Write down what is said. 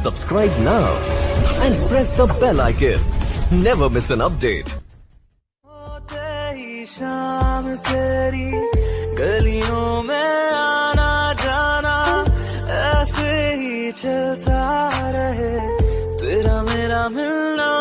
Subscribe now and press the bell icon. Never miss an update. शाम तेरी गलियों में आना जाना ऐसे ही चलता रहे, तेरा मेरा मिलना